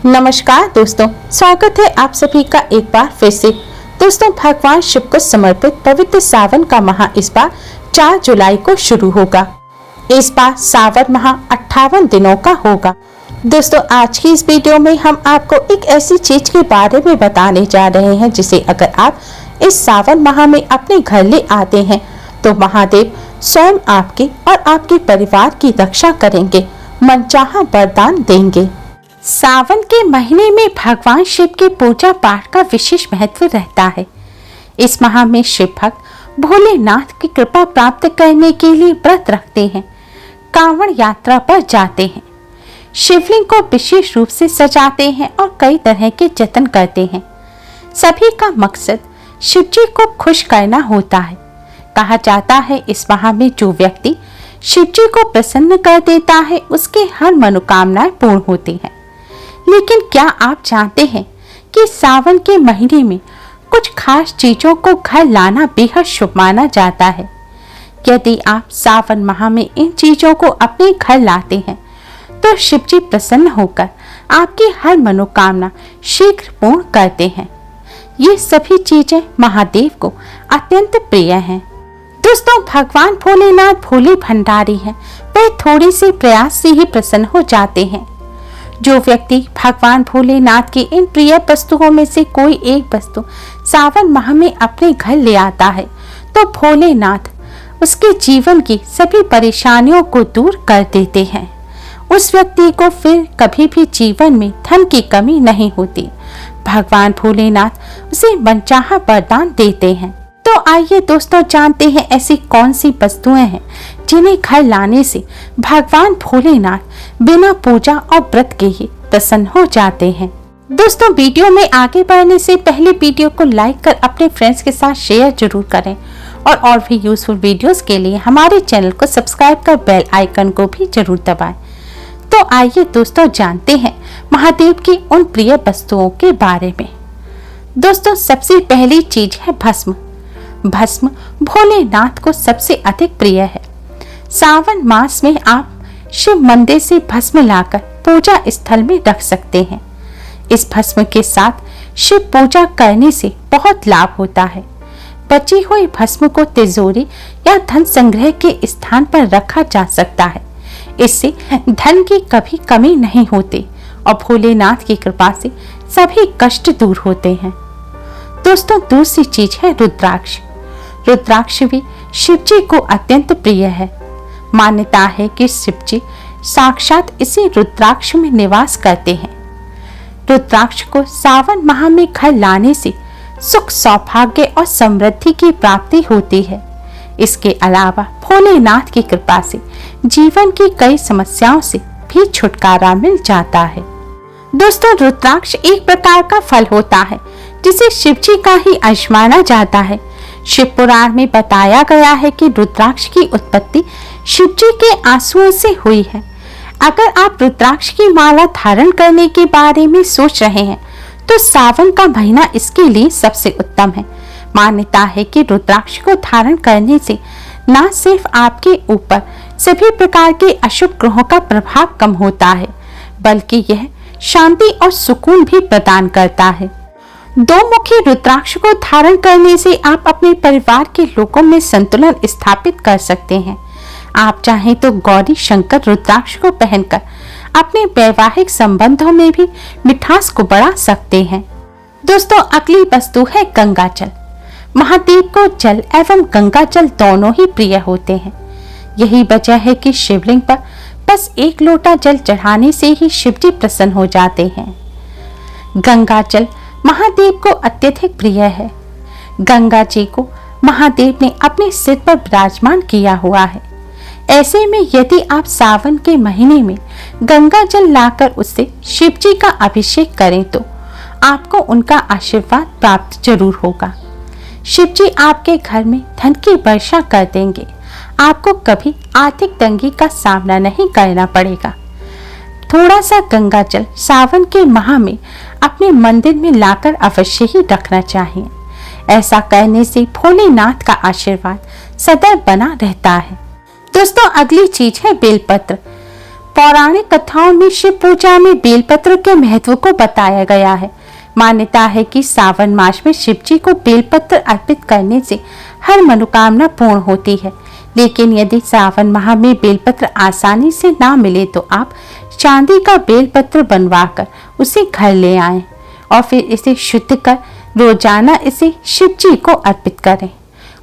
नमस्कार दोस्तों, स्वागत है आप सभी का एक बार फिर से। दोस्तों, भगवान शिव को समर्पित पवित्र सावन का माह इस बार 4 जुलाई को शुरू होगा। इस बार सावन माह 58 दिनों का होगा। दोस्तों, आज की इस वीडियो में हम आपको एक ऐसी चीज के बारे में बताने जा रहे हैं जिसे अगर आप इस सावन माह में अपने घर ले आते हैं तो महादेव स्वयं आपकी और आपके परिवार की रक्षा करेंगे, मनचाहा वरदान देंगे। सावन के महीने में भगवान शिव के पूजा पाठ का विशेष महत्व रहता है। इस माह में शिव भक्त भोलेनाथ की कृपा प्राप्त करने के लिए व्रत रखते हैं, कांवड़ यात्रा पर जाते हैं, शिवलिंग को विशेष रूप से सजाते हैं और कई तरह के जतन करते हैं। सभी का मकसद शिव जी को खुश करना होता है। कहा जाता है इस माह में जो व्यक्ति शिव जी को प्रसन्न कर देता है उसके हर मनोकामनाएं पूर्ण होती हैं। लेकिन क्या आप जानते हैं कि सावन के महीने में कुछ खास चीजों को घर लाना बेहद शुभ माना जाता है। यदि आप सावन माह में इन चीजों को अपने घर लाते हैं तो शिव जी प्रसन्न होकर आपकी हर मनोकामना शीघ्र पूर्ण करते हैं। ये सभी चीजें महादेव को अत्यंत प्रिय हैं। दोस्तों, भगवान भोलेनाथ भोले भंडारी हैं, वे थोड़ी सी प्रयास से ही प्रसन्न हो जाते हैं। जो व्यक्ति भगवान भोलेनाथ की इन प्रिय वस्तुओं में से कोई एक वस्तु सावन माह में अपने घर ले आता है तो भोलेनाथ उसके जीवन की सभी परेशानियों को दूर कर देते हैं। उस व्यक्ति को फिर कभी भी जीवन में धन की कमी नहीं होती। भगवान भोलेनाथ उसे मनचाहा वरदान देते हैं। तो आइए दोस्तों, जानते हैं ऐसी कौन सी वस्तुएं हैं जिन्हें घर लाने से भगवान भोलेनाथ बिना पूजा और व्रत के ही प्रसन्न हो जाते हैं। दोस्तों, वीडियो में आगे बढ़ने से पहले वीडियो को लाइक कर अपने फ्रेंड्स के साथ शेयर जरूर करें और भी यूजफुल वीडियोस के लिए हमारे चैनल को सब्सक्राइब कर बेल आइकन को भी जरूर दबाएं। तो आइए दोस्तों, जानते हैं महादेव की उन प्रिय वस्तुओं के बारे में। दोस्तों, सबसे पहली चीज है भस्म। भस्म भोलेनाथ को सबसे अधिक प्रिय है। सावन मास में आप शिव मंदिर से भस्म लाकर पूजा स्थल में रख सकते हैं। इस भस्म के साथ शिव पूजा करने से बहुत लाभ होता है। बची हुई भस्म को तिजोरी या धन संग्रह के स्थान पर रखा जा सकता है। इससे धन की कभी कमी नहीं होती और भोलेनाथ की कृपा से सभी कष्ट दूर होते हैं। दोस्तों, दूसरी चीज है रुद्राक्ष। रुद्राक्ष भी शिव जी को अत्यंत प्रिय है। मान्यता है कि शिव जी साक्षात इसी रुद्राक्ष में निवास करते हैं। रुद्राक्ष को सावन माह में घर लाने से सुख, सौभाग्य और समृद्धि की प्राप्ति होती है। इसके अलावा भोलेनाथ की कृपा से जीवन की कई समस्याओं से भी छुटकारा मिल जाता है। दोस्तों, रुद्राक्ष एक प्रकार का फल होता है जिसे शिव जी का ही अंश माना जाता है। शिव पुराण में बताया गया है कि रुद्राक्ष की उत्पत्ति शिव जी के आंसुओं से हुई है। अगर आप रुद्राक्ष की माला धारण करने के बारे में सोच रहे हैं तो सावन का महीना इसके लिए सबसे उत्तम है। मान्यता है कि रुद्राक्ष को धारण करने से न सिर्फ आपके ऊपर सभी प्रकार के अशुभ ग्रहों का प्रभाव कम होता है, बल्कि यह शांति और सुकून भी प्रदान करता है। दो मुखी रुद्राक्ष को धारण करने से आप अपने परिवार के लोगों में संतुलन स्थापित कर सकते हैं। आप चाहें तो गौरी शंकर रुद्राक्ष को पहनकर अपने वैवाहिक संबंधों में भी मिठास को बढ़ा सकते हैं। दोस्तों, अगली वस्तु है गंगा जल। महादेव को जल एवं गंगा जल दोनों ही प्रिय होते हैं। यही वजह है कि शिवलिंग पर बस एक लोटा जल चढ़ाने से ही शिव जी प्रसन्न हो जाते हैं। गंगा जल महादेव को अत्यधिक प्रिय है। गंगा जी को महादेव ने अपने सिर पर विराजमान किया हुआ है। ऐसे में यदि आप सावन के महीने में गंगा जल लाकर उससे शिव जी का अभिषेक करें तो आपको उनका आशीर्वाद प्राप्त जरूर होगा। शिव जी आपके घर में धन की वर्षा कर देंगे। आपको कभी आर्थिक तंगी का सामना नहीं करना पड़ेगा। थोड़ा सा गंगा जल सावन के माह में अपने मंदिर में लाकर अवश्य ही रखना चाहिए। ऐसा करने से भोलेनाथ का आशीर्वाद सदैव बना रहता है। दोस्तों, अगली चीज है बेलपत्र। पौराणिक कथाओं में शिव पूजा में बेलपत्र के महत्व को बताया गया है। मान्यता है कि सावन मास में शिव जी को बेलपत्र अर्पित करने से हर मनोकामना पूर्ण होती है। लेकिन यदि सावन माह में बेलपत्र आसानी से ना मिले तो आप चांदी का बेलपत्र बनवाकर उसे घर ले आएं और फिर इसे शुद्ध कर रोजाना इसे शिव जी को अर्पित करें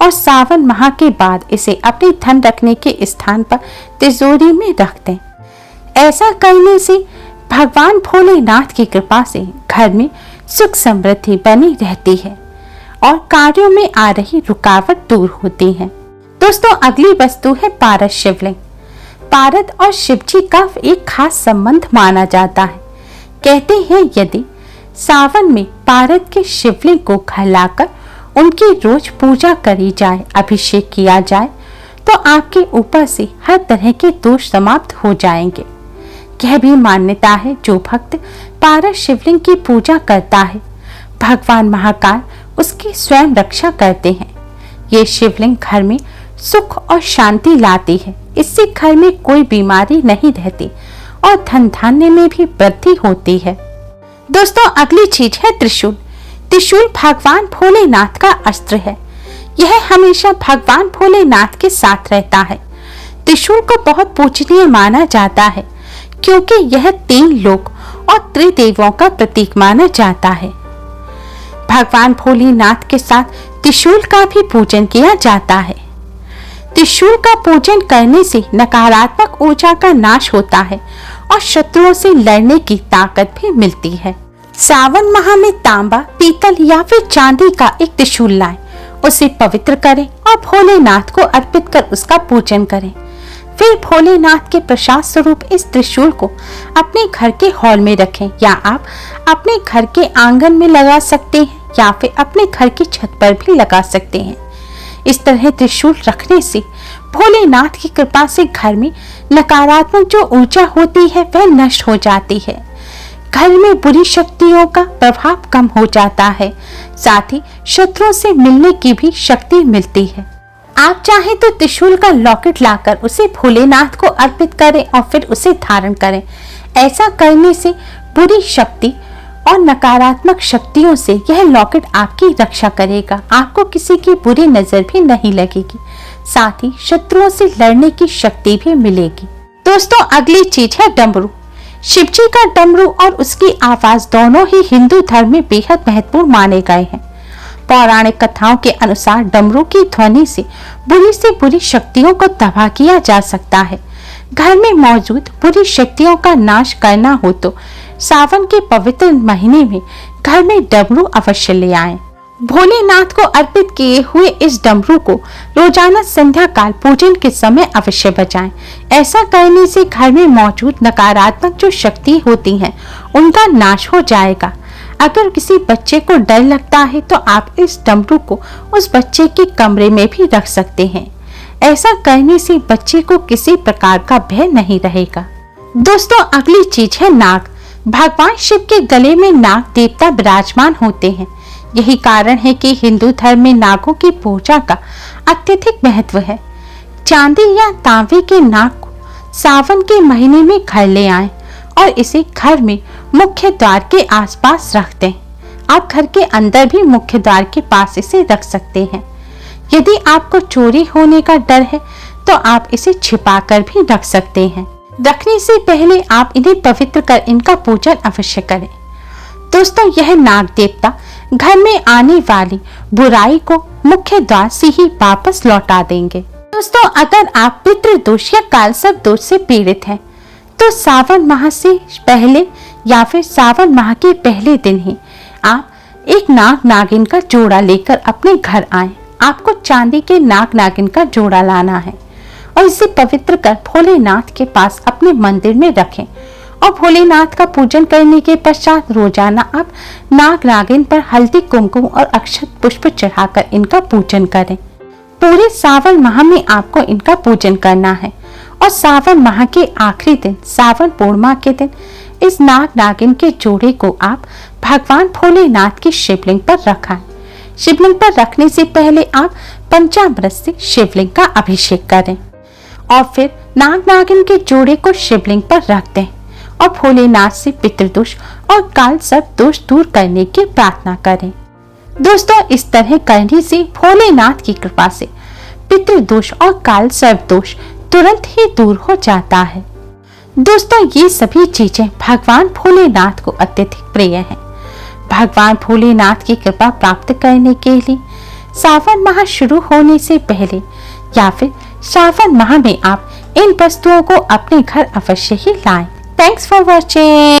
और सावन माह के बाद इसे अपने धन रखने के स्थान पर तिजोरी में रख दें। ऐसा करने से भगवान भोलेनाथ की कृपा से घर में सुख समृद्धि बनी रहती है और कार्यों में आ रही रुकावट दूर होती है। दोस्तों, अगली वस्तु है पारद शिवलिंग। पारद और शिव जी का एक खास संबंध माना जाता है। कहते हैं यदि सावन में पारद के शिवलिंग को घर लाकर उनकी रोज पूजा करी जाए, अभिषेक किया जाए तो आपके ऊपर से हर तरह के दोष समाप्त हो जाएंगे। यह भी मान्यता है जो भक्त पारद शिवलिंग की पूजा करता है, भगवान महाकाल उसकी स्वयं रक्षा करते हैं। ये शिवलिंग घर में सुख और शांति लाती है। इससे घर में कोई बीमारी नहीं रहती और धन धान्य में भी वृद्धि होती है। दोस्तों, अगली चीज है त्रिशूल। त्रिशूल भगवान भोलेनाथ का अस्त्र है। यह हमेशा भगवान भोलेनाथ के साथ रहता है। त्रिशूल को बहुत पूजनीय माना जाता है क्योंकि यह 3 लोक और त्रिदेवों का प्रतीक माना जाता है। भगवान भोलेनाथ के साथ त्रिशूल का भी पूजन किया जाता है। त्रिशूल का पूजन करने से नकारात्मक ऊर्जा का नाश होता है और शत्रुओं से लड़ने की ताकत भी मिलती है। सावन माह में तांबा, पीतल या फिर चांदी का एक त्रिशूल लाएं, उसे पवित्र करें और भोलेनाथ को अर्पित कर उसका पूजन करें। फिर भोलेनाथ के प्रसाद स्वरूप इस त्रिशूल को अपने घर के हॉल में रखें या आप अपने घर के आंगन में लगा सकते हैं या फिर अपने घर की छत पर भी लगा सकते हैं। इस तरह त्रिशूल रखने से भोलेनाथ की कृपा से घर में नकारात्मक जो ऊर्जा होती है वह नष्ट हो जाती है। घर में बुरी शक्तियों का प्रभाव कम हो जाता है, साथ ही शत्रुओं से मिलने की भी शक्ति मिलती है। आप चाहे तो त्रिशूल का लॉकेट लाकर उसे भोलेनाथ को अर्पित करें और फिर उसे धारण करें। ऐसा करने से बुरी शक्ति और नकारात्मक शक्तियों से यह लॉकेट आपकी रक्षा करेगा। आपको किसी की बुरी नजर भी नहीं लगेगी, साथ ही शत्रुओं से लड़ने की शक्ति भी मिलेगी। दोस्तों, अगली चीज है डमरू। शिवजी का डमरू और उसकी आवाज दोनों ही हिंदू धर्म में बेहद महत्वपूर्ण माने गए हैं। पौराणिक कथाओं के अनुसार डमरू की ध्वनि से बुरी शक्तियों को तबाह किया जा सकता है। घर में मौजूद बुरी शक्तियों का नाश करना हो तो सावन के पवित्र महीने में घर में डमरू अवश्य ले आएं। भोलेनाथ को अर्पित किए हुए इस डमरू को रोजाना संध्या काल पूजन के समय अवश्य बजाएं। ऐसा करने से घर में मौजूद नकारात्मक जो शक्ति होती हैं उनका नाश हो जाएगा। अगर किसी बच्चे को डर लगता है तो आप इस डमरू को उस बच्चे के कमरे में भी रख सकते हैं। ऐसा करने से बच्चे को किसी प्रकार का भय नहीं रहेगा। दोस्तों, अगली चीज है नाग। भगवान शिव के गले में नाग देवता विराजमान होते हैं। यही कारण है कि हिंदू धर्म में नागों की पूजा का अत्यधिक महत्व है। चांदी या तांबे के नाग को सावन के महीने में घर ले आएं और इसे घर में मुख्य द्वार के आसपास रख दें। आप घर के अंदर भी मुख्य द्वार के पास इसे रख सकते हैं। यदि आपको चोरी होने का डर है तो आप इसे छिपाकर भी रख सकते हैं। रखने से पहले आप इन्हें पवित्र कर इनका पूजन अवश्य करें। दोस्तों, यह नाग देवता घर में आने वाली बुराई को मुख्य द्वार से ही वापस लौटा देंगे। दोस्तों, अगर आप पितृ दोष या कालसर्प दोष से पीड़ित हैं तो सावन माह से पहले या फिर सावन माह के पहले दिन ही आप एक नाग नागिन का जोड़ा लेकर अपने घर आएं। आपको चांदी के नाग नागिन का जोड़ा लाना है और इसे पवित्र कर भोलेनाथ के पास अपने मंदिर में रखें और भोलेनाथ का पूजन करने के पश्चात रोजाना आप नाग नागिन पर हल्दी, कुमकुम और अक्षत पुष्प चढ़ाकर इनका पूजन करें। पूरे सावन माह में आपको इनका पूजन करना है और सावन माह के आखिरी दिन सावन पूर्णिमा के दिन इस नाग नागिन के जोड़े को आप भगवान भोलेनाथ की शिवलिंग पर रखें। शिवलिंग पर रखने से पहले आप पंचामृत से शिवलिंग का अभिषेक करें। और फिर नाग नागिन के जोड़े को शिवलिंग पर रख दें और भोलेनाथ से पितृदोष और काल सर्प दोष दूर करने की प्रार्थना करें। दोस्तों, इस तरह करने से भोलेनाथ की कृपा से पितृदोष और काल सर्प दोष तुरंत ही दूर हो जाता है। दोस्तों, ये सभी चीजें भगवान भोलेनाथ को अत्यधिक प्रिय हैं। भगवान भोलेनाथ की कृपा प्राप्त करने के लिए सावन माह शुरू होने से पहले या फिर सावन माह में आप इन वस्तुओं को अपने घर अवश्य ही लाएं। Thanks for watching.